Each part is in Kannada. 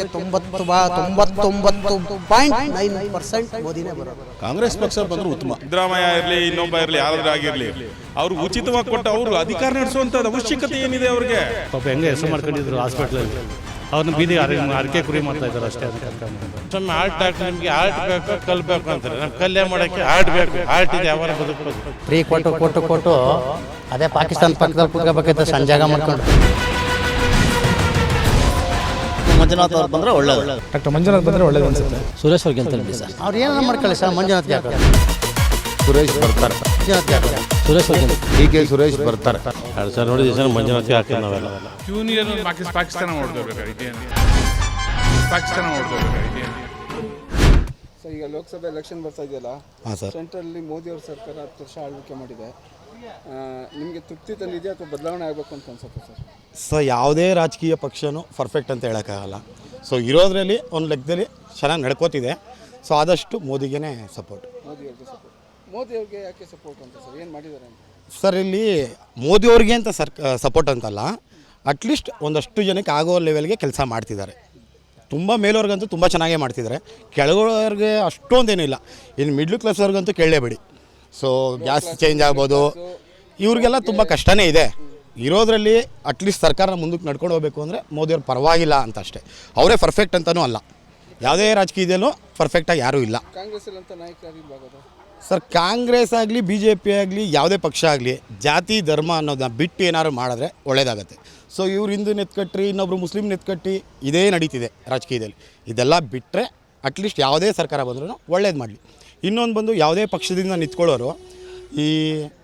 ಬರೋದಕ್ಕೆ 99.9% ಮೋದಿನೇ ಬರೋದು. ಕಾಂಗ್ರೆಸ್ ಪಕ್ಷ ಬಂದ್ರೆ ಉತ್ತಮ. ಸಿದ್ದರಾಮಯ್ಯ ಇರಲಿ, ಇನ್ನೊಬ್ಬ ಇರಲಿ, ಯಾರಾದ್ರೂ ಆಗಿರಲಿ, ಅವ್ರು ಉಚಿತವಾಗಿ ಕೊಟ್ಟು ಅವರು ಅಧಿಕಾರ ನಡೆಸುವಂತ ಅವಶ್ಯಕತೆ ಏನಿದೆ ಅವ್ರಿಗೆ? ಪಾಪ ಹೆಂಗೆ ಹೆಸರು ಮಾಡ್ಕೊಂಡಿದ್ರು ಹಾಸ್ಪಿಟ್ಲಲ್ಲಿ, ಅವ್ರನ್ನ ಬೀದಿ ಅರಕೆ ಕುರಿ ಮಾಡ್ತಾ ಇದ್ದಾರೆ ಅಷ್ಟೇ. ಸ್ವಾಮಿ ಹಾರ್ಟ್ ಡಾಕ್ಟರ್, ನಿಮಗೆ ಹಾರ್ಟ್ ಬೇಕು ಕಲ್ ಬೇಕು ಅಂತಾರೆ. ನಮ್ಮ ಕಲ್ಯಾಣ ಮಾಡೋಕ್ಕೆ ಹಾರ್ಟ್ ಬೇಕು. ಹಾರ್ಟ್ ಇದೆ, ಅವರ ಬದುಕೋದು ಫ್ರೀ ಕೊಟ್ಟು ಅದೇ ಪಾಕಿಸ್ತಾನ ಪಕ್ಕದಲ್ಲಿ ಕೂತ್ಕೋಬೇಕಿತ್ತು ಸಂಜಾಗ ಮಾಡ್ಕೊಂಡು. ಮಂಜುನಾಥ್ ಅವ್ರು ಬಂದರೆ ಒಳ್ಳೇದು. ಡಾಕ್ಟರ್ ಮಂಜುನಾಥ್ ಬಂದರೆ ಒಳ್ಳೇದು ಅನ್ಸುತ್ತೆ. ಸುರೇಶ್ ಅವ್ರಿಗೆ ಗೆಲ್ತಾರೆ ಸರ್. ಅವ್ರು ಏನಾರ ಮಾಡ್ಕೊಳ್ಳಿ ಸರ್, ಮಂಜುನಾಥ್ಗೆ ಹಾಕೋದು. ಸುರೇಶ್ ಬರ್ತಾರೆ. ಮಂಜುನಾಥ್ಗೆ ಹಾಕೋದು. ಸುರೇಶ್ ಅವ್ರಿಗೆ DK ಸುರೇಶ್ ಬರ್ತಾರೆ. ಸರ್ ನೋಡಿದ್ವಿ ಸರ್, ಮಂಜುನಾಥ್ಗೆ ಹಾಕಿದ್ದು ನಾವೆಲ್ಲ. ಯೂನಿಯನ್ ಪಾಕಿಸ್ತಾನ ಹೊಡೆದೋಗ್ಬೇಕಾಗಿದೆ. ಸರ್, ಈಗ ಲೋಕಸಭೆ ಎಲೆಕ್ಷನ್ ಬರ್ತಾ ಇದೆಯಲ್ಲ, ಹಾಂ ಸರ್. ಸೆಂಟ್ರಲ್ಲಿ ಮೋದಿ ಅವ್ರ ಸರ್ಕಾರ 10 ವರ್ಷ ಆಳ್ವಿಕೆ ಮಾಡಿದೆ. ನಿಮಗೆ ತೃಪ್ತಿ ತಂದಿದೆಯಾ ಅಥವಾ ಬದಲಾವಣೆ ಆಗಬೇಕು ಅಂತ ಅನ್ಸುತ್ತೆ ಸರ್? ಯಾವುದೇ ರಾಜಕೀಯ ಪಕ್ಷನೂ ಪರ್ಫೆಕ್ಟ್ ಅಂತ ಹೇಳೋಕ್ಕಾಗಲ್ಲ. ಸೊ ಇರೋದ್ರಲ್ಲಿ ಒಂದು ಲೆಕ್ಕದಲ್ಲಿ ಚೆನ್ನಾಗಿ ನಡ್ಕೋತಿದೆ. ಸೊ ಆದಷ್ಟು ಮೋದಿಗೆ ಸಪೋರ್ಟ್. ಮೋದಿ ಅವ್ರಿಗೆ ಯಾಕೆ ಸಪೋರ್ಟ್ ಅಂತ ಸರ್? ಏನು ಮಾಡಿದ್ದಾರೆ ಅಂತ ಸರ್? ಇಲ್ಲಿ ಮೋದಿಯವ್ರಿಗೆ ಅಂತ ಸಪೋರ್ಟ್ ಅಂತಲ್ಲ, ಅಟ್ಲೀಸ್ಟ್ ಒಂದಷ್ಟು ಜನಕ್ಕೆ ಆಗೋ ಲೆವೆಲ್ಗೆ ಕೆಲಸ ಮಾಡ್ತಿದ್ದಾರೆ. ತುಂಬ ಮೇಲವ್ರಿಗಂತೂ ತುಂಬ ಚೆನ್ನಾಗೇ ಮಾಡ್ತಿದ್ದಾರೆ. ಕೆಳಗವ್ರಿಗೆ ಅಷ್ಟೊಂದೇನಿಲ್ಲ. ಇನ್ನು ಮಿಡ್ಲ್ ಕ್ಲಾಸ್ವ್ರಿಗಂತೂ ಕೇಳಲೇಬೇಡಿ. ಸೊ ಗ್ಯಾಸ್ ಚೇಂಜ್ ಆಗ್ಬೋದು, ಇವ್ರಿಗೆಲ್ಲ ತುಂಬ ಕಷ್ಟನೇ ಇದೆ. ಇರೋದ್ರಲ್ಲಿ ಅಟ್ಲೀಸ್ಟ್ ಸರ್ಕಾರ ಮುಂದಕ್ಕೆ ನಡ್ಕೊಂಡು ಹೋಗಬೇಕು ಅಂದರೆ ಮೋದಿಯವ್ರು ಪರವಾಗಿಲ್ಲ ಅಂತ ಅಷ್ಟೇ. ಅವರೇ ಪರ್ಫೆಕ್ಟ್ ಅಂತಲೂ ಅಲ್ಲ. ಯಾವುದೇ ರಾಜಕೀಯದಲ್ಲೂ ಪರ್ಫೆಕ್ಟಾಗಿ ಯಾರೂ ಇಲ್ಲ. ಕಾಂಗ್ರೆಸ್ಸಲ್ಲಂತ ನಾಯಕರಾಗಿರ್ಬೋದು ಸರ್. ಕಾಂಗ್ರೆಸ್ ಆಗಲಿ, BJP ಆಗಲಿ, ಯಾವುದೇ ಪಕ್ಷ ಆಗಲಿ ಜಾತಿ ಧರ್ಮ ಅನ್ನೋದನ್ನ ಬಿಟ್ಟು ಏನಾದ್ರು ಮಾಡಿದ್ರೆ ಒಳ್ಳೆಯದಾಗತ್ತೆ. ಸೊ ಇವ್ರು ಹಿಂದೂ ನೆತ್ಕಟ್ಟಿ, ಇನ್ನೊಬ್ರು ಮುಸ್ಲಿಮ್ ನೆತ್ಕಟ್ಟಿ, ಇದೇ ನಡೀತಿದೆ ರಾಜಕೀಯದಲ್ಲಿ. ಇದೆಲ್ಲ ಬಿಟ್ಟರೆ ಅಟ್ಲೀಸ್ಟ್ ಯಾವುದೇ ಸರ್ಕಾರ ಬಂದ್ರೂ ಒಳ್ಳೇದು ಮಾಡಲಿ. ಇನ್ನೊಂದು ಬಂದು ಯಾವುದೇ ಪಕ್ಷದಿಂದ ನಿಂತ್ಕೊಳ್ಳೋರು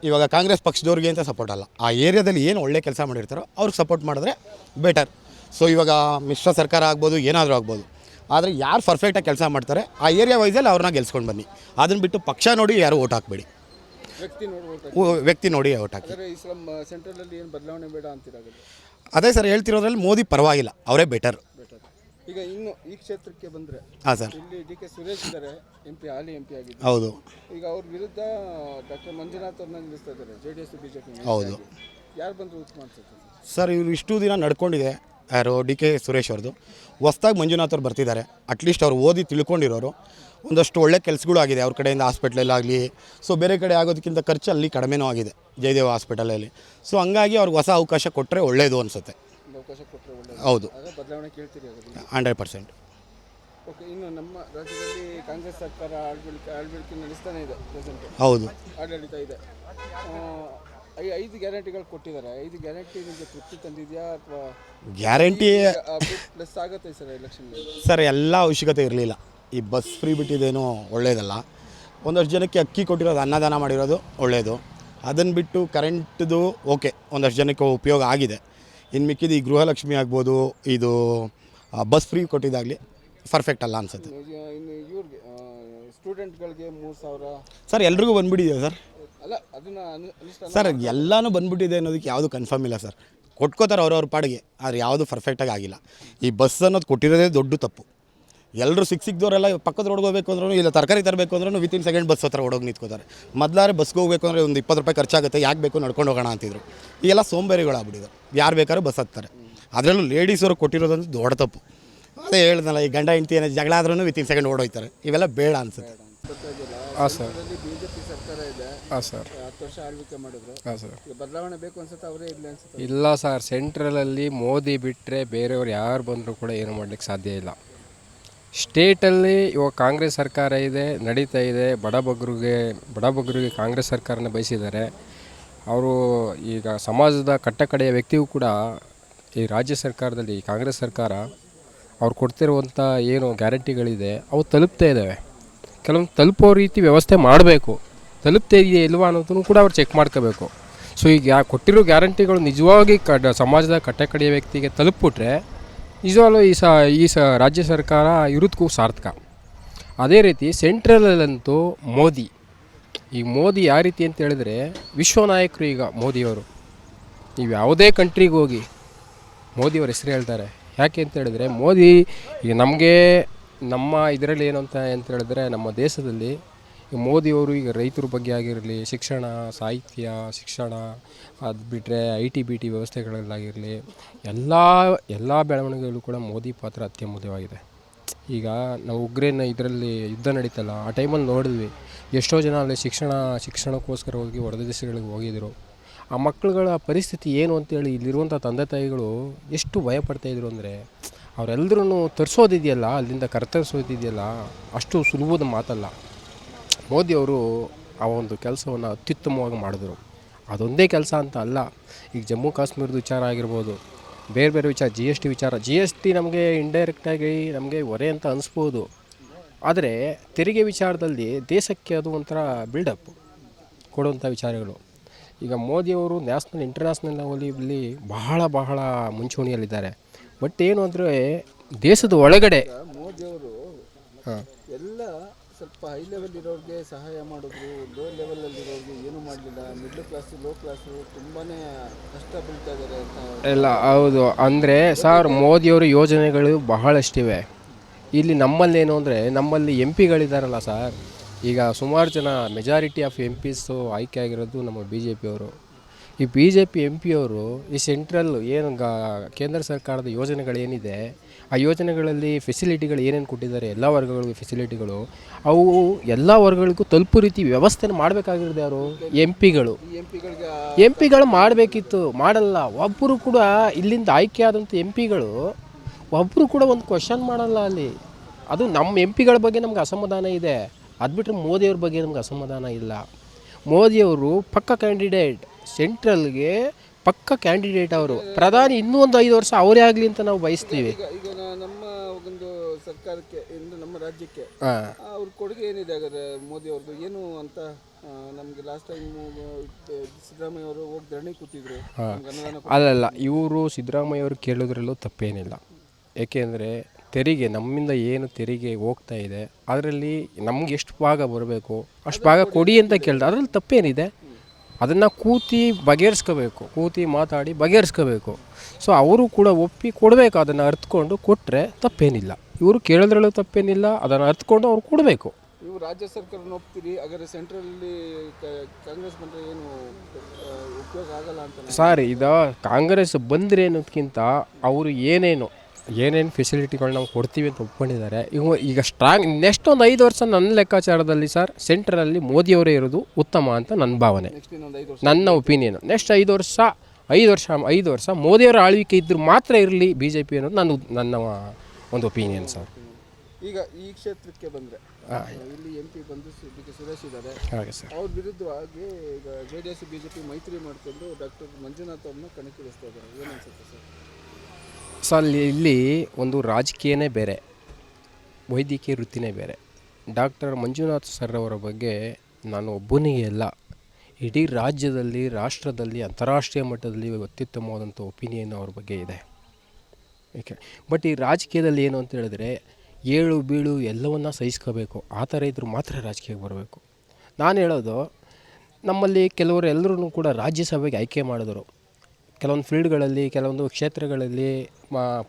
ಇವಾಗ ಕಾಂಗ್ರೆಸ್ ಪಕ್ಷದವ್ರಿಗೆ ಅಂತ ಸಪೋರ್ಟ್ ಅಲ್ಲ. ಆ ಏರಿಯಾದಲ್ಲಿ ಏನು ಒಳ್ಳೆ ಕೆಲಸ ಮಾಡಿರ್ತಾರೋ ಅವ್ರಿಗೆ ಸಪೋರ್ಟ್ ಮಾಡಿದ್ರೆ ಬೆಟರ್. ಸೊ ಇವಾಗ ಮಿಶ್ರ ಸರ್ಕಾರ ಆಗ್ಬೋದು, ಏನಾದರೂ ಆಗ್ಬೋದು. ಆದರೆ ಯಾರು ಪರ್ಫೆಕ್ಟಾಗಿ ಕೆಲಸ ಮಾಡ್ತಾರೆ ಆ ಏರಿಯಾ ವೈಸಲ್ಲಿ ಅವ್ರನ್ನ ಗೆಲ್ಸ್ಕೊಂಡು ಬನ್ನಿ. ಅದನ್ನು ಬಿಟ್ಟು ಪಕ್ಷ ನೋಡಿ ಯಾರು ಓಟ್ ಹಾಕಬೇಡಿ. ವ್ಯಕ್ತಿ ನೋಡಿ ಓಟ್ ಹಾಕಿ. ಸೆಂಟ್ರಲಲ್ಲಿ ಏನು ಬದಲಾವಣೆ ಬೇಡ ಅಂತಿರಾಗ? ಅದೇ ಸರ್ ಹೇಳ್ತಿರೋದ್ರಲ್ಲಿ ಮೋದಿ ಪರವಾಗಿಲ್ಲ, ಅವರೇ ಬೆಟರ್. ಈಗ ಇನ್ನು ಈ ಕ್ಷೇತ್ರಕ್ಕೆ ಬಂದರೆ, ಹಾಂ ಸರ್, ಇಲ್ಲಿ DK ಸುರೇಶ್ ಇದ್ದಾರೆ, MP ಹಾಲಿ MP ಆಗಿದ್ದಾರೆ. ಹೌದು. ಈಗ ಅವ್ರ ವಿರುದ್ಧ ಡಾಕ್ಟರ್ ಮಂಜುನಾಥ್ ಅವ್ರನ್ನ ನಿಲ್ಲಿಸ್ತಾ ಇದ್ದಾರೆ, JDS BJP. ಹೌದು. ಯಾರು ಬಂದರೂ ಉತ್ತಮ ಅನ್ಸುತ್ತೆ ಸರ್? ಇವರು ಇಷ್ಟು ದಿನ ನಡ್ಕೊಂಡಿದೆ ಯಾರು DK ಸುರೇಶ್ ಅವ್ರದ್ದು. ಹೊಸ್ದಾಗಿ ಮಂಜುನಾಥ್ ಅವ್ರು ಬರ್ತಿದ್ದಾರೆ. ಅಟ್ಲೀಸ್ಟ್ ಅವ್ರು ಓದಿ ತಿಳ್ಕೊಂಡಿರೋರು. ಒಂದಷ್ಟು ಒಳ್ಳೆ ಕೆಲಸಗಳು ಆಗಿದೆ ಅವ್ರ ಕಡೆಯಿಂದ, ಹಾಸ್ಪಿಟ್ಲಲ್ಲಾಗಲಿ. ಸೊ ಬೇರೆ ಕಡೆ ಆಗೋದಕ್ಕಿಂತ ಖರ್ಚು ಅಲ್ಲಿ ಕಡಿಮೆನೂ ಆಗಿದೆ ಜಯದೇವ ಹಾಸ್ಪಿಟಲಲ್ಲಿ. ಸೊ ಹಂಗಾಗಿ ಅವ್ರಿಗೆ ಹೊಸ ಅವಕಾಶ ಕೊಟ್ಟರೆ ಒಳ್ಳೆಯದು ಅನಿಸುತ್ತೆ. ಹೌದು, ಬದಲಾವಣೆ ಕೇಳ್ತೀರಿ 100%. ಓಕೆ. ಇನ್ನು ನಮ್ಮ ರಾಜ್ಯದಲ್ಲಿ ಕಾಂಗ್ರೆಸ್ ಸರ್ಕಾರ ಆಡಳಿತ ನಡೆಸ್ತಾನೆ ಇದೆ, ಪ್ರೆಸೆಂಟ್ ಹೌದು, ಆಡಳಿತ ಇದೆ. 5 ಗ್ಯಾರಂಟಿಗಳು ಕೊಟ್ಟಿದ್ದಾರೆ. 5 ಗ್ಯಾರಂಟಿ ನಿಮಗೆ ತೃಪ್ತಿ ತಂದಿದೆಯಾ ಅಥವಾ ಗ್ಯಾರಂಟಿ ಪ್ಲಸ್ ಆಗುತ್ತೆ ಸರ್ ಎಲೆಕ್ಷನ್? ಸರ್, ಎಲ್ಲ ಅವಶ್ಯಕತೆ ಇರಲಿಲ್ಲ. ಈ ಬಸ್ ಫ್ರೀ ಬಿಟ್ಟಿದ್ದೇನೋ ಒಳ್ಳೆಯದಲ್ಲ. ಒಂದಷ್ಟು ಜನಕ್ಕೆ ಅಕ್ಕಿ ಕೊಟ್ಟಿರೋದು, ಅನ್ನದಾನ ಮಾಡಿರೋದು ಒಳ್ಳೆಯದು. ಅದನ್ನು ಬಿಟ್ಟು ಕರೆಂಟ್ದು ಓಕೆ, ಒಂದಷ್ಟು ಜನಕ್ಕೆ ಉಪಯೋಗ ಆಗಿದೆ. ಇನ್ನು ಮಿಕ್ಕಿದ್ದು ಈ ಗೃಹಲಕ್ಷ್ಮಿ ಆಗ್ಬೋದು, ಇದು ಬಸ್ ಫ್ರೀ ಕೊಟ್ಟಿದ್ದಾಗಲಿ ಪರ್ಫೆಕ್ಟ್ ಅಲ್ಲ ಅನಿಸುತ್ತೆ. ಇನ್ನು ಇವ್ರಿಗೆ ಸ್ಟೂಡೆಂಟ್ಗಳಿಗೆ 3,000 ಸರ್ ಎಲ್ರಿಗೂ ಬಂದುಬಿಟ್ಟಿದೆ ಸರ್. ಅಲ್ಲ, ಅದನ್ನು ಸರ್ ಎಲ್ಲನೂ ಬಂದುಬಿಟ್ಟಿದೆ ಅನ್ನೋದಕ್ಕೆ ಯಾವುದು ಕನ್ಫರ್ಮ್ ಇಲ್ಲ ಸರ್. ಕೊಟ್ಕೋತಾರೆ ಅವ್ರವ್ರ ಪಾಡಿಗೆ, ಆದರೆ ಯಾವುದು ಪರ್ಫೆಕ್ಟಾಗಿ ಆಗಿಲ್ಲ. ಈ ಬಸ್ ಅನ್ನೋದು ಕೊಟ್ಟಿರೋದೇ ದೊಡ್ಡ ತಪ್ಪು. ಎಲ್ಲರೂ ಸಿಕ್ಕಿದವರೆಲ್ಲ ಪಕ್ಕದ ರೋಡ್ಗೆ ಹೋಗಬೇಕು ಅಂದ್ರೂ, ಇಲ್ಲ ತರಕಾರಿ ತರಬೇಕು ಅಂದ್ರೂ ವಿತಿನ್ ಸೆಕೆಂಡ್ ಬಸ್ ಹತ್ರ ಓಡೋಗಿ ನಿಂತ್ಕೋತಾರೆ. ಮೊದಲಾದ್ರೆ ಬಸ್ಗೆ ಹೋಗಬೇಕು ಅಂದರೆ ಒಂದು 20 ರೂಪಾಯಿ ಖರ್ಚಾಗುತ್ತೆ, ಯಾಕೆ ಬೇಕು ನಡ್ಕೊಂಡು ಹೋಗೋಣ ಅಂತಿದ್ರು. ಈಗೆಲ್ಲ ಸೋಂಬೇರಿಗಳಾಗ್ಬಿಟ್ಟಿದ್ರು, ಯಾರು ಬೇಕಾದ್ರೂ ಬಸ್ ಹತ್ತಾರೆ. ಅದರಲ್ಲೂ ಲೇಡೀಸವ್ರಿಗೆ ಕೊಟ್ಟಿರೋದಂತೂ ದೊಡ್ಡ ತಪ್ಪು. ಅದೇ ಹೇಳ್ದಲ್ಲ, ಈ ಗಂಡ ಹೆಂಡತಿ ಏನೋ ಜಗಳ ಆದ್ರೂ ವಿತಿನ್ ಸೆಕೆಂಡ್ ಓಡೋಯ್ತಾರೆ. ಇವೆಲ್ಲ ಬೇಡ ಅನಿಸುತ್ತೆ. ಹಾಂ ಸರ್. BJP ಸರ್ಕಾರ ಇದೆ. ಹಾಂ ಸರ್. 10 ವರ್ಷ ಆಳ್ವಿಕೆ ಮಾಡಿದ್ರು. ಹಾಂ ಸರ್. ಬದಲಾವಣೆ ಬೇಕು ಅನ್ಸುತ್ತೆ, ಅವರೇ ಇಲ್ಲ ಅನ್ಸುತ್ತೆ? ಇಲ್ಲ ಸರ್, ಸೆಂಟ್ರಲಲ್ಲಿ ಮೋದಿ ಬಿಟ್ಟರೆ ಬೇರೆಯವ್ರು ಯಾರು ಬಂದರೂ ಕೂಡ ಏನು ಮಾಡಲಿಕ್ಕೆ ಸಾಧ್ಯ ಇಲ್ಲ. ಸ್ಟೇಟಲ್ಲಿ ಇವಾಗ ಕಾಂಗ್ರೆಸ್ ಸರ್ಕಾರ ಇದೆ, ನಡೀತಾ ಇದೆ. ಬಡಬಗ್ಗರಿಗೆ ಕಾಂಗ್ರೆಸ್ ಸರ್ಕಾರನ ಬಯಸಿದ್ದಾರೆ. ಅವರು ಈಗ ಸಮಾಜದ ಕಟ್ಟಕಡೆಯ ವ್ಯಕ್ತಿಗೂ ಕೂಡ ಈ ರಾಜ್ಯ ಸರ್ಕಾರದಲ್ಲಿ ಕಾಂಗ್ರೆಸ್ ಸರ್ಕಾರ ಅವ್ರು ಕೊಡ್ತಿರುವಂಥ ಏನು ಗ್ಯಾರಂಟಿಗಳಿದೆ ಅವು ತಲುಪ್ತಾ ಇದ್ದಾವೆ. ಕೆಲವೊಂದು ತಲುಪೋ ರೀತಿ ವ್ಯವಸ್ಥೆ ಮಾಡಬೇಕು. ತಲುಪ್ತಾ ಇದೆಯಾ ಇಲ್ವಾ ಅನ್ನೋದನ್ನು ಕೂಡ ಅವ್ರು ಚೆಕ್ ಮಾಡ್ಕೋಬೇಕು. ಸೊ ಈಗ ಕೊಟ್ಟಿರೋ ಗ್ಯಾರಂಟಿಗಳು ನಿಜವಾಗಿ ಸಮಾಜದ ಕಟ್ಟಕಡೆಯ ವ್ಯಕ್ತಿಗೆ ತಲುಪಿಬಿಟ್ರೆ ನಿಜವಾಗ್ಲೂ ಈ ರಾಜ್ಯ ಸರ್ಕಾರ ಇರೋದಕ್ಕೂ ಸಾರ್ಥಕ. ಅದೇ ರೀತಿ ಸೆಂಟ್ರಲಲ್ಲಂತೂ ಮೋದಿ ಯಾವ ರೀತಿ ಅಂತ ಹೇಳಿದ್ರೆ ವಿಶ್ವ ನಾಯಕರು. ಈಗ ಮೋದಿಯವರು ನೀವು ಯಾವುದೇ ಕಂಟ್ರಿಗೆ ಹೋಗಿ ಮೋದಿಯವ್ರ ಹೆಸರು ಹೇಳ್ತಾರೆ. ಯಾಕೆ ಅಂತ ಹೇಳಿದ್ರೆ ಮೋದಿ ಈಗ ನಮ್ಮ ಇದರಲ್ಲಿ ಏನು ಅಂತ ಹೇಳಿದ್ರೆ ನಮ್ಮ ದೇಶದಲ್ಲಿ ಈಗ ಮೋದಿಯವರು ಈಗ ರೈತರ ಬಗ್ಗೆ ಆಗಿರಲಿ, ಶಿಕ್ಷಣ, ಸಾಹಿತ್ಯ, ಶಿಕ್ಷಣ, ಅದು ಬಿಟ್ಟರೆ IT BT ವ್ಯವಸ್ಥೆಗಳಲ್ಲಾಗಿರಲಿ, ಎಲ್ಲ ಬೆಳವಣಿಗೆಗಳು ಕೂಡ ಮೋದಿ ಪಾತ್ರ ಅತ್ಯಮೂಲ್ಯವಾಗಿದೆ. ಈಗ ನಾವು ಉಗ್ರೇನ್ ಇದರಲ್ಲಿ ಯುದ್ಧ ನಡೀತಲ್ಲ, ಆ ಟೈಮಲ್ಲಿ ನೋಡಿದ್ವಿ ಎಷ್ಟೋ ಜನ ಅಲ್ಲಿ ಶಿಕ್ಷಣಕ್ಕೋಸ್ಕರ ಹೋಗಿ ಹೊರ ದೇಶಗಳಿಗೆ ಹೋಗಿದ್ರು. ಆ ಮಕ್ಕಳುಗಳ ಪರಿಸ್ಥಿತಿ ಏನು ಅಂತೇಳಿ ಇಲ್ಲಿರುವಂಥ ತಂದೆ ತಾಯಿಗಳು ಎಷ್ಟು ಭಯಪಡ್ತಾಯಿದ್ರು ಅಂದರೆ, ಅವರೆಲ್ಲರೂ ತರಿಸೋದಿದೆಯಲ್ಲ, ಅಲ್ಲಿಂದ ಕರ್ತರಿಸೋದಿದೆಯಲ್ಲ, ಅಷ್ಟು ಸುಲಭದ ಮಾತಲ್ಲ. ಮೋದಿಯವರು ಆ ಒಂದು ಕೆಲಸವನ್ನು ಅತ್ಯುತ್ತಮವಾಗಿ ಮಾಡಿದ್ರು. ಅದೊಂದೇ ಕೆಲಸ ಅಂತ ಅಲ್ಲ, ಈಗ ಜಮ್ಮು ಕಾಶ್ಮೀರದ ವಿಚಾರ ಆಗಿರ್ಬೋದು, ಬೇರೆ ಬೇರೆ ವಿಚಾರ, GST ನಮಗೆ ಇಂಡೈರೆಕ್ಟಾಗಿ ನಮಗೆ ಹೊರೆ ಅಂತ ಅನಿಸ್ಬೋದು. ಆದರೆ ತೆರಿಗೆ ವಿಚಾರದಲ್ಲಿ ದೇಶಕ್ಕೆ ಅದು ಒಂಥರ ಬಿಲ್ಡಪ್ ಕೊಡುವಂಥ ವಿಚಾರಗಳು. ಈಗ ಮೋದಿಯವರು ಇಂಟರ್ನ್ಯಾಷನಲ್ ಲೆವೆಲಲ್ಲಿ ಬಹಳ ಮುಂಚೂಣಿಯಲ್ಲಿದ್ದಾರೆ. ಬಟ್ ಏನು ಅಂದರೆ ದೇಶದ ಒಳಗಡೆ ಮೋದಿಯವರು ಎಲ್ಲ ಸ್ವಲ್ಪ ಹೈ ಲೆವೆಲ್ ಇರೋರಿಗೆ ಸಹಾಯ ಮಾಡಿದ್ರು, ಲೋ ಲೆವೆಲಲ್ಲಿರೋರಿಗೆ ಏನೂ ಮಾಡಲಿಲ್ಲ. ಮಿಡ್ಲ್ ಕ್ಲಾಸು, ಲೋ ಕ್ಲಾಸು ತುಂಬಾ ಕಷ್ಟ ಬೀಳ್ತಾ ಇದ್ದಾರೆ ಅಂತ ಎಲ್ಲ ಹೌದು. ಅಂದರೆ ಸರ್, ಮೋದಿಯವರ ಯೋಜನೆಗಳು ಬಹಳಷ್ಟಿವೆ. ಇಲ್ಲಿ ನಮ್ಮಲ್ಲೇನು ಅಂದರೆ, ನಮ್ಮಲ್ಲಿ MP ಗಳಿದ್ದಾರಲ್ಲ ಸರ್, ಈಗ ಸುಮಾರು ಜನ ಮೆಜಾರಿಟಿ ಆಫ್ MPs ಆಯ್ಕೆ ಆಗಿರೋದು ನಮ್ಮ BJP ಅವರು. ಈ BJP MP ಅವರು ಈ ಸೆಂಟ್ರಲ್ ಏನು ಕೇಂದ್ರ ಸರ್ಕಾರದ ಯೋಜನೆಗಳೇನಿದೆ, ಆ ಯೋಜನೆಗಳಲ್ಲಿ ಫೆಸಿಲಿಟಿಗಳು ಏನೇನು ಕೊಟ್ಟಿದ್ದಾರೆ, ಎಲ್ಲ ವರ್ಗಗಳಿಗೂ ಫೆಸಿಲಿಟಿಗಳು, ಅವು ಎಲ್ಲ ವರ್ಗಗಳಿಗೂ ತಲುಪೋ ರೀತಿ ವ್ಯವಸ್ಥೆನ ಮಾಡಬೇಕಾಗಿರೋದು ಯಾರು? MP ಗಳು ಮಾಡಬೇಕಿತ್ತು, ಮಾಡಲ್ಲ. ಒಬ್ಬರು ಕೂಡ ಇಲ್ಲಿಂದ ಆಯ್ಕೆ ಆದಂಥ MP ಗಳು ಒಬ್ಬರು ಕೂಡ ಒಂದು ಕ್ವಶನ್ ಮಾಡಲ್ಲ ಅಲ್ಲಿ. ಅದು ನಮ್ಮ MP ಗಳ ಬಗ್ಗೆ ನಮ್ಗೆ ಅಸಮಾಧಾನ ಇದೆ, ಅದು ಬಿಟ್ಟರೆ ಮೋದಿಯವ್ರ ಬಗ್ಗೆ ನಮ್ಗೆ ಅಸಮಾಧಾನ ಇಲ್ಲ. ಮೋದಿಯವರು ಪಕ್ಕ ಕ್ಯಾಂಡಿಡೇಟ್, ಸೆಂಟ್ರಲ್ಗೆ ಪಕ್ಕ ಕ್ಯಾಂಡಿಡೇಟ್. ಅವರು ಪ್ರಧಾನಿ ಇನ್ನೂ ಒಂದು 5 ವರ್ಷ ಅವರೇ ಆಗಲಿ ಅಂತ ನಾವು ಬಯಸ್ತೀವಿ. ಈಗ ನಮ್ಮ ಒಂದು ಸರ್ಕಾರಕ್ಕೆ, ನಮ್ಮ ರಾಜ್ಯಕ್ಕೆ ಅವ್ರ ಕೊಡುಗೆ ಏನಿದೆ ಹಾಗಾದ್ರೆ ಮೋದಿ ಅವ್ರದ್ದು ಏನು ಅಂತ? ನಮಗೆ ಲಾಸ್ಟ್ ಟೈಮ್ ಸಿದ್ದರಾಮಯ್ಯ ಅವರು ಹೋಗಿ ಧರಣಿ ಕೂತಿದ್ರು. ಅಲ್ಲಲ್ಲ, ಇವರು ಸಿದ್ದರಾಮಯ್ಯ ಅವರು ಕೇಳೋದ್ರಲ್ಲೂ ತಪ್ಪೇನಿಲ್ಲ. ಏಕೆಂದರೆ ತೆರಿಗೆ, ನಮ್ಮಿಂದ ಏನು ತೆರಿಗೆ ಹೋಗ್ತಾ ಇದೆ ಅದರಲ್ಲಿ ನಮ್ಗೆ ಎಷ್ಟು ಭಾಗ ಬರಬೇಕು ಅಷ್ಟು ಭಾಗ ಕೊಡಿ ಅಂತ ಕೇಳಿದೆ. ಅದರಲ್ಲಿ ತಪ್ಪೇನಿದೆ? ಅದನ್ನು ಕೂತಿ ಮಾತಾಡಿ ಬಗೆಹರಿಸ್ಕೋಬೇಕು. ಸೊ ಅವರು ಕೂಡ ಒಪ್ಪಿ ಕೊಡಬೇಕು, ಅದನ್ನು ಅರ್ಥಕೊಂಡು ಕೊಟ್ಟರೆ ತಪ್ಪೇನಿಲ್ಲ. ಇವರು ಕೇಳೋದ್ರಲ್ಲೂ ತಪ್ಪೇನಿಲ್ಲ, ಅದನ್ನು ಅರ್ಥಕೊಂಡು ಅವ್ರು ಕೊಡಬೇಕು. ನೀವು ರಾಜ್ಯ ಸರ್ಕಾರನ ಒಪ್ತೀರಿ, ಹಾಗಾದ್ರೆ ಸೆಂಟ್ರಲ್ಲಿ ಕಾಂಗ್ರೆಸ್ ಬಂದರೆ ಏನು ಉಪಯೋಗ ಆಗಲ್ಲ ಅಂತ? ಸರ್, ಇದು ಕಾಂಗ್ರೆಸ್ ಬಂದರೆ ಅನ್ನೋದಕ್ಕಿಂತ ಅವರು ಏನೇನು ಫೆಸಿಲಿಟಿಗಳು ನಾವು ಕೊಡ್ತೀವಿ ಅಂತ ಒಪ್ಕೊಂಡಿದ್ದಾರೆ. ಈಗ ಸ್ಟ್ರಾಂಗ್ ನೆಕ್ಸ್ಟ್ ಒಂದು 5 ವರ್ಷ ನನ್ನ ಲೆಕ್ಕಾಚಾರದಲ್ಲಿ ಸರ್, ಸೆಂಟ್ರಲ್ಲಿ ಮೋದಿಯವರೇ ಇರೋದು ಉತ್ತಮ ಅಂತ ನನ್ನ ಭಾವನೆ, ನನ್ನ ಒಪಿನಿಯನ್. ನೆಕ್ಸ್ಟ್ 5 ವರ್ಷ ಮೋದಿಯವರ ಆಳ್ವಿಕೆ ಇದ್ದರೂ ಮಾತ್ರ ಇರಲಿ BJP ಅನ್ನೋದು ನನ್ನ ಒಂದು ಒಪಿನಿಯನ್ ಸರ್. ಈಗ ಈ ಕ್ಷೇತ್ರಕ್ಕೆ ಬಂದರೆ ಇಲ್ಲಿ MP ಬಂದು DK ಸುರೇಶ್ ಇದ್ದಾರೆ. ಹಾಗೆ ಸರ್, ಅವ್ರ ವಿರುದ್ಧವಾಗಿ ಈಗ JDS BJP ಮೈತ್ರಿ ಮಾಡಿಕೊಂಡು ಡಾಕ್ಟರ್ ಮಂಜುನಾಥ್ ಅವ್ರನ್ನ ಕಣಕ್ಕಿಳಿಸ್ತಾ ಇದ್ದಾರೆ. ಏನು ಅನ್ಸುತ್ತೆ ಸರ್? ಸರ್, ಇಲ್ಲಿ ಒಂದು ರಾಜಕೀಯನೇ ಬೇರೆ, ವೈದ್ಯಕೀಯ ವೃತ್ತಿನೇ ಬೇರೆ. ಡಾಕ್ಟರ್ ಮಂಜುನಾಥ್ ಸರ್ ಅವರ ಬಗ್ಗೆ ನಾನು ಒಬ್ಬನಿಗೆ ಅಲ್ಲ, ಇಡೀ ರಾಜ್ಯದಲ್ಲಿ, ರಾಷ್ಟ್ರದಲ್ಲಿ, ಅಂತಾರಾಷ್ಟ್ರೀಯ ಮಟ್ಟದಲ್ಲಿ ಅತ್ಯುತ್ತಮವಾದಂಥ ಒಪಿನಿಯನ್ ಅವ್ರ ಬಗ್ಗೆ ಇದೆ. ಏಕೆ ಬಟ್ ಈ ರಾಜಕೀಯದಲ್ಲಿ ಏನು ಅಂತ ಹೇಳಿದ್ರೆ, ಏಳು ಬೀಳು ಎಲ್ಲವನ್ನ ಸಹಿಸ್ಕೋಬೇಕು. ಆ ಥರ ಇದ್ರೂ ಮಾತ್ರ ರಾಜಕೀಯಕ್ಕೆ ಬರಬೇಕು. ನಾನು ಹೇಳೋದು, ನಮ್ಮಲ್ಲಿ ಕೆಲವರು ಎಲ್ಲರೂ ಕೂಡ ರಾಜ್ಯಸಭೆಗೆ ಆಯ್ಕೆ ಮಾಡಿದರು. ಕೆಲವೊಂದು ಫೀಲ್ಡ್ಗಳಲ್ಲಿ, ಕೆಲವೊಂದು ಕ್ಷೇತ್ರಗಳಲ್ಲಿ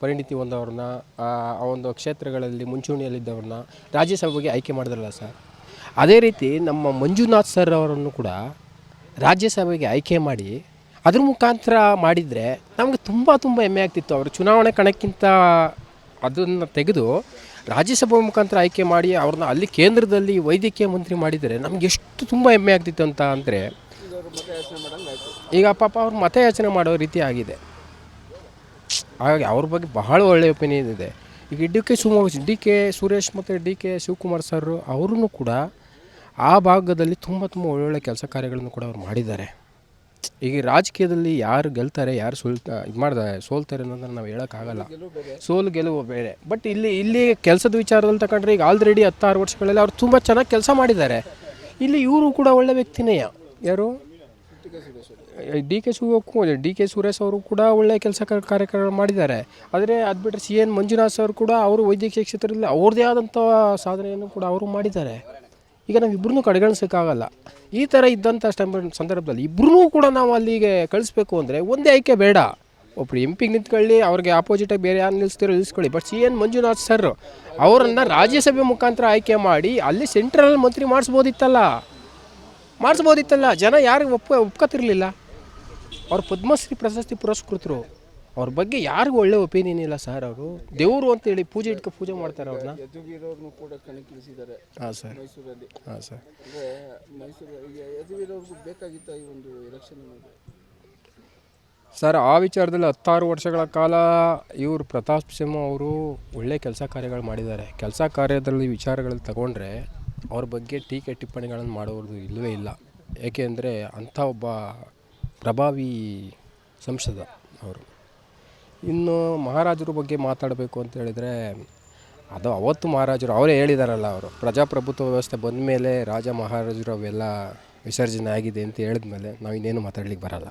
ಪರಿಣಿತಿ ಹೊಂದವ್ರನ್ನ, ಆ ಒಂದು ಕ್ಷೇತ್ರಗಳಲ್ಲಿ ಮುಂಚೂಣಿಯಲ್ಲಿದ್ದವ್ರನ್ನ ರಾಜ್ಯಸಭೆಗೆ ಆಯ್ಕೆ ಮಾಡಿದ್ರಲ್ಲ ಸರ್. ಅದೇ ರೀತಿ ನಮ್ಮ ಮಂಜುನಾಥ್ ಸರ್ ಅವರನ್ನು ಕೂಡ ರಾಜ್ಯಸಭೆಗೆ ಆಯ್ಕೆ ಮಾಡಿ ಅದ್ರ ಮುಖಾಂತರ ಮಾಡಿದರೆ ನಮಗೆ ತುಂಬ ಹೆಮ್ಮೆ ಆಗ್ತಿತ್ತು. ಅವರು ಚುನಾವಣೆ ಕಣಕ್ಕಿಂತ ಅದನ್ನು ತೆಗೆದು ರಾಜ್ಯಸಭೆ ಮುಖಾಂತರ ಆಯ್ಕೆ ಮಾಡಿ ಅವ್ರನ್ನ ಅಲ್ಲಿ ಕೇಂದ್ರದಲ್ಲಿ ವೈದ್ಯಕೀಯ ಮಂತ್ರಿ ಮಾಡಿದರೆ ನಮ್ಗೆ ಎಷ್ಟು ತುಂಬ ಹೆಮ್ಮೆ ಆಗ್ತಿತ್ತು ಅಂತ ಅಂದರೆ, ಈಗ ಪಾಪ ಅವ್ರು ಮತಯಾಚನೆ ಮಾಡೋ ರೀತಿ ಆಗಿದೆ. ಹಾಗಾಗಿ ಅವ್ರ ಬಗ್ಗೆ ಬಹಳ ಒಳ್ಳೆಯ ಒಪಿನಿಯನ್ ಇದೆ. ಈಗ DK ಸುರೇಶ್ ಮತ್ತು DK ಶಿವಕುಮಾರ್ ಸರ್ ಅವರೂ ಕೂಡ ಆ ಭಾಗದಲ್ಲಿ ತುಂಬ ಒಳ್ಳೊಳ್ಳೆ ಕೆಲಸ ಕಾರ್ಯಗಳನ್ನು ಕೂಡ ಅವ್ರು ಮಾಡಿದ್ದಾರೆ. ಈಗ ರಾಜಕೀಯದಲ್ಲಿ ಯಾರು ಗೆಲ್ತಾರೆ, ಯಾರು ಸೋಲ್ತಾರೆ ಅನ್ನೋದನ್ನು ನಾವು ಹೇಳೋಕ್ಕಾಗಲ್ಲ. ಸೋಲು ಗೆಲುವು ಬೇರೆ. ಬಟ್ ಇಲ್ಲಿ ಕೆಲಸದ ವಿಚಾರದಲ್ಲಿ ತಗೊಂಡ್ರೆ, ಈಗ ಆಲ್ರೆಡಿ 16 ವರ್ಷಗಳಲ್ಲಿ ಅವ್ರು ತುಂಬ ಚೆನ್ನಾಗಿ ಕೆಲಸ ಮಾಡಿದ್ದಾರೆ. ಇಲ್ಲಿ ಇವರು ಕೂಡ ಒಳ್ಳೆ ವ್ಯಕ್ತಿನೇ. ಯಾರು? DK ಸುರೇಶ್ ಅವರು ಕೂಡ ಒಳ್ಳೆಯ ಕೆಲಸ ಕಾರ್ಯಕ್ರಮ ಮಾಡಿದ್ದಾರೆ. ಆದರೆ ಅದು ಬಿಟ್ಟರೆ CN ಮಂಜುನಾಥ್ ಅವರು ಕೂಡ ಅವರು ವೈದ್ಯಕೀಯ ಕ್ಷೇತ್ರದಲ್ಲಿ ಅವ್ರದ್ದೇ ಆದಂಥ ಸಾಧನೆಯನ್ನು ಕೂಡ ಅವರು ಮಾಡಿದ್ದಾರೆ. ಈಗ ನಾವು ಇಬ್ಬರನ್ನೂ ಕಡೆಗಣಿಸೋಕ್ಕಾಗಲ್ಲ. ಈ ಥರ ಇದ್ದಂಥ ಸಂದರ್ಭದಲ್ಲಿ ಇಬ್ಬರೂ ಕೂಡ ನಾವು ಅಲ್ಲಿಗೆ ಕಳಿಸ್ಬೇಕು ಅಂದರೆ ಒಂದೇ ಆಯ್ಕೆ ಬೇಡ. ಒಬ್ರು ಎಂ ಪಿಗೆ ನಿಂತ್ಕೊಳ್ಳಿ, ಅವ್ರಿಗೆ ಆಪೋಸಿಟಾಗಿ ಬೇರೆ ಯಾರು ನಿಲ್ಲಿಸ್ಕೊಳ್ಳಿ. But C N Manjunath sir ಅವರನ್ನು ರಾಜ್ಯಸಭೆ ಮುಖಾಂತರ ಆಯ್ಕೆ ಮಾಡಿ ಅಲ್ಲಿ ಸೆಂಟ್ರಲ್ ಮಂತ್ರಿ ಮಾಡಿಸ್ಬೋದಿತ್ತಲ್ಲ. ಜನ ಯಾರಿಗೆ ಒಪ್ಕೋತಿರ್ಲಿಲ್ಲ. ಅವ್ರು ಪದ್ಮಶ್ರೀ ಪ್ರಶಸ್ತಿ ಪುರಸ್ಕೃತರು. ಅವ್ರ ಬಗ್ಗೆ ಯಾರಿಗೂ ಒಳ್ಳೆ ಒಪಿನಿಯನ್ ಇಲ್ಲ ಸರ್. ಅವರು ದೇವರು ಅಂತೇಳಿ ಪೂಜೆ ಮಾಡ್ತಾರೆ ಅವ್ರನ್ನ. ಯದುವೀರ್ ಅವ್ರನ್ನೂ ಕೂಡ ಕಣಕ್ಕಿಳಿಸಿದ್ದಾರೆ ಹಾಂ ಸರ್. ಮೈಸೂರಲ್ಲಿ. ಹಾಂ ಸರ್. ಅಂದರೆ ಮೈಸೂರು ಯದುವೀರ್ ಅವ್ರಿಗೂ ಬೇಕಾಗಿತ್ತ ಈ ಒಂದು ಎಲೆಕ್ಷನ್ ಅನ್ನೋದು? ಸರ್ ಆ ವಿಚಾರದಲ್ಲಿ 16 ವರ್ಷಗಳ ಕಾಲ ಇವರು ಪ್ರತಾಪ್ ಸಿಂಹ ಅವರು ಒಳ್ಳೆ ಕೆಲಸ ಕಾರ್ಯಗಳು ಮಾಡಿದ್ದಾರೆ. ಕೆಲಸ ಕಾರ್ಯದಲ್ಲಿ ವಿಚಾರಗಳಲ್ಲಿ ತಗೊಂಡ್ರೆ ಅವ್ರ ಬಗ್ಗೆ ಟೀಕೆ ಟಿಪ್ಪಣಿಗಳನ್ನು ಮಾಡೋದು ಇಲ್ಲವೇ ಇಲ್ಲ. ಏಕೆಂದರೆ ಅಂಥ ಒಬ್ಬ ಪ್ರಭಾವಿ ಸಂಸದ ಅವರು. ಇನ್ನು ಮಹಾರಾಜರ ಬಗ್ಗೆ ಮಾತಾಡಬೇಕು ಅಂತ ಹೇಳಿದರೆ ಅದು ಅವತ್ತು ಮಹಾರಾಜರು ಅವರೇ ಹೇಳಿದಾರಲ್ಲ, ಅವರು ಪ್ರಜಾಪ್ರಭುತ್ವ ವ್ಯವಸ್ಥೆ ಬಂದ ಮೇಲೆ ರಾಜ ಮಹಾರಾಜರು ಅವೆಲ್ಲ ವಿಸರ್ಜನೆ ಆಗಿದೆ ಅಂತ ಹೇಳಿದ್ಮೇಲೆ ನಾವು ಇನ್ನೇನು ಮಾತಾಡ್ಲಿಕ್ಕೆ ಬರಲ್ಲ.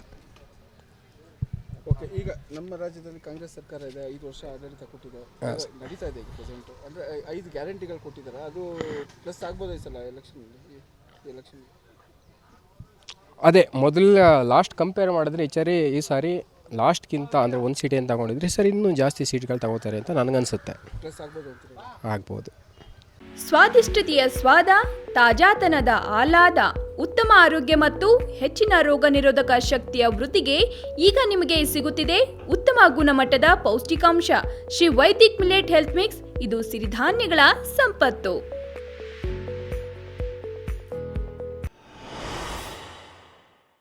ಓಕೆ, ಈಗ ನಮ್ಮ ರಾಜ್ಯದಲ್ಲಿ ಕಾಂಗ್ರೆಸ್ ಸರ್ಕಾರ ಇದೆ, 5 ವರ್ಷ ಆಡಳಿತ ಕೊಟ್ಟಿದೆ, ನಡೀತಾ ಇದೆ ಈಗ ಪ್ರೆಸೆಂಟು. ಅಂದರೆ 5 ಗ್ಯಾರಂಟಿಗಳು ಕೊಟ್ಟಿದ್ದಾರೆ, ಅದು ಪ್ಲಸ್ ಆಗ್ಬೋದು ಈ ಸಲ ಎಲೆಕ್ಷನ್. ಅದೇ ಮೊದಲ ಲಾಸ್ಟ್ ಕಂಪೇರ್ ಮಾಡಿದ್ರೆ ಈ ಸಾರಿ ಲಾಸ್ಟ್ಗಿಂತ ಅಂದರೆ 1 ಸೀಟ್ ಏನು ತಗೊಂಡಿದ್ರೆ ಸರ್ ಇನ್ನೂ ಜಾಸ್ತಿ ಸೀಟ್ಗಳು ತಗೋತಾರೆ ಅಂತ ನನಗನ್ಸುತ್ತೆ. ಪ್ಲಸ್ ಆಗ್ಬೋದು ಅಂತೀರಾ? ಆಗ್ಬೋದು. ಸ್ವಾದಿಷ್ಟತೆಯ ಸ್ವಾದ, ತಾಜಾತನದ ಆಹ್ಲಾದ, ಉತ್ತಮ ಆರೋಗ್ಯ ಮತ್ತು ಹೆಚ್ಚಿನ ರೋಗ ನಿರೋಧಕ ಶಕ್ತಿಯ ವೃದ್ಧಿಗೆ ಈಗ ನಿಮಗೆ ಸಿಗುತ್ತಿದೆ ಉತ್ತಮ ಗುಣಮಟ್ಟದ ಪೌಷ್ಟಿಕಾಂಶ Shri Vaidik millet health mix. ಇದು ಸಿರಿಧಾನ್ಯಗಳ ಸಂಪತ್ತು.